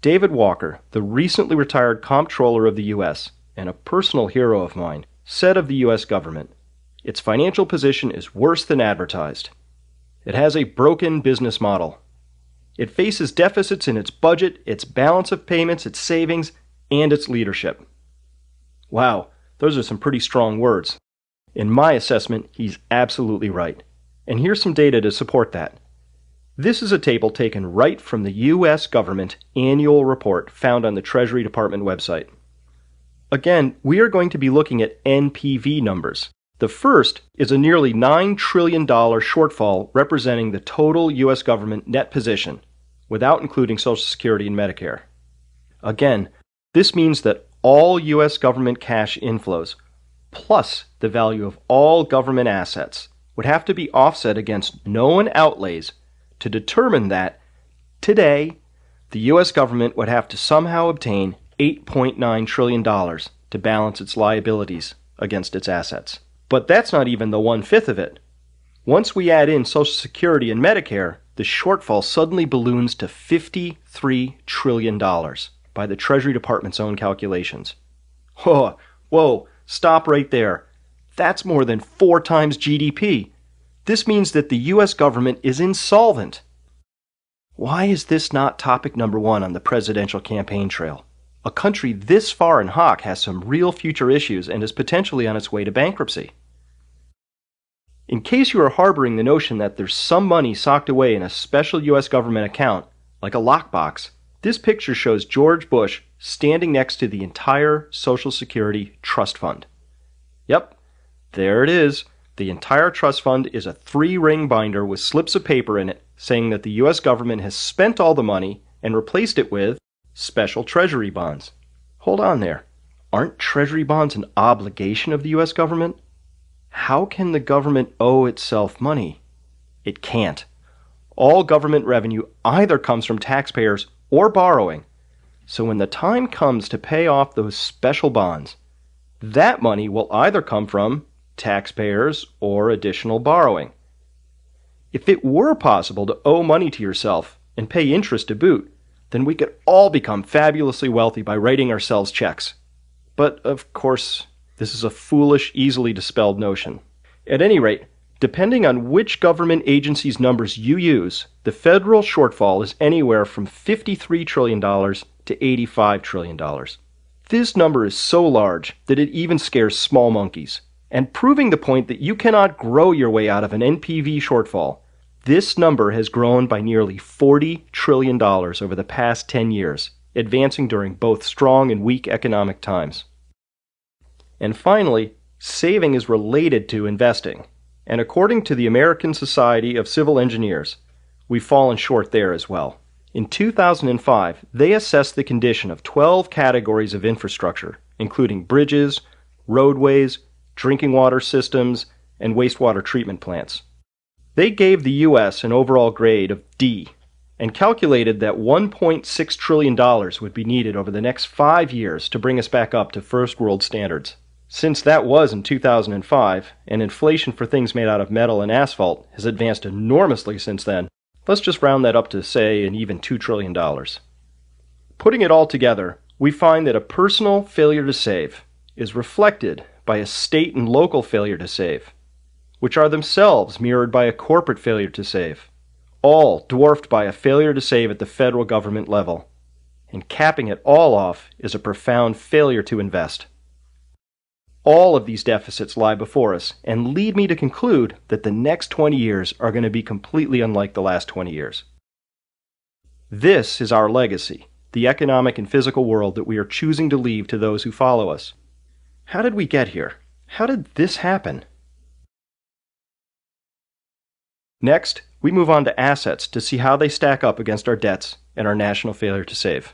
David Walker, the recently retired comptroller of the U.S. and a personal hero of mine, said of the U.S. government, "Its financial position is worse than advertised. It has a broken business model. It faces deficits in its budget, its balance of payments, its savings, and its leadership." Wow, those are some pretty strong words. In my assessment, he's absolutely right. And here's some data to support that. This is a table taken right from the U.S. government annual report found on the Treasury Department website. Again, we are going to be looking at NPV numbers. The first is a nearly $9 trillion shortfall representing the total U.S. government net position, without including Social Security and Medicare. Again, this means that all U.S. government cash inflows, plus the value of all government assets, would have to be offset against known outlays to determine that, today, the U.S. government would have to somehow obtain $8.9 trillion to balance its liabilities against its assets. But that's not even the 1/5 of it. Once we add in Social Security and Medicare, the shortfall suddenly balloons to $53 trillion by the Treasury Department's own calculations. Whoa, stop right there. That's more than 4 times GDP. This means that the U.S. government is insolvent. Why is this not topic number 1 on the presidential campaign trail? A country this far in hock has some real future issues and is potentially on its way to bankruptcy. In case you are harboring the notion that there's some money socked away in a special U.S. government account, like a lockbox, this picture shows George Bush standing next to the entire Social Security Trust Fund. Yep, there it is. The entire trust fund is a 3-ring binder with slips of paper in it saying that the U.S. government has spent all the money and replaced it with special treasury bonds. Hold on there. Aren't treasury bonds an obligation of the U.S. government? How can the government owe itself money? It can't. All government revenue either comes from taxpayers or borrowing. So when the time comes to pay off those special bonds, that money will either come from taxpayers or additional borrowing. If it were possible to owe money to yourself and pay interest to boot, then we could all become fabulously wealthy by writing ourselves checks. But, of course, this is a foolish, easily dispelled notion. At any rate, depending on which government agency's numbers you use, the federal shortfall is anywhere from $53 trillion to $85 trillion. This number is so large that it even scares small monkeys. And proving the point that you cannot grow your way out of an NPV shortfall, this number has grown by nearly $40 trillion over the past 10 years, advancing during both strong and weak economic times. And finally, saving is related to investing. And according to the American Society of Civil Engineers, we've fallen short there as well. In 2005, they assessed the condition of 12 categories of infrastructure, including bridges, roadways, drinking water systems, and wastewater treatment plants. They gave the U.S. an overall grade of D and calculated that $1.6 trillion would be needed over the next 5 years to bring us back up to first world standards. Since that was in 2005, and inflation for things made out of metal and asphalt has advanced enormously since then, let's just round that up to, say, an even $2 trillion. Putting it all together, we find that a personal failure to save is reflected by a state and local failure to save, which are themselves mirrored by a corporate failure to save, all dwarfed by a failure to save at the federal government level. And capping it all off is a profound failure to invest. All of these deficits lie before us and lead me to conclude that the next 20 years are going to be completely unlike the last 20 years. This is our legacy, the economic and physical world that we are choosing to leave to those who follow us. How did we get here? How did this happen? Next, we move on to assets to see how they stack up against our debts and our national failure to save.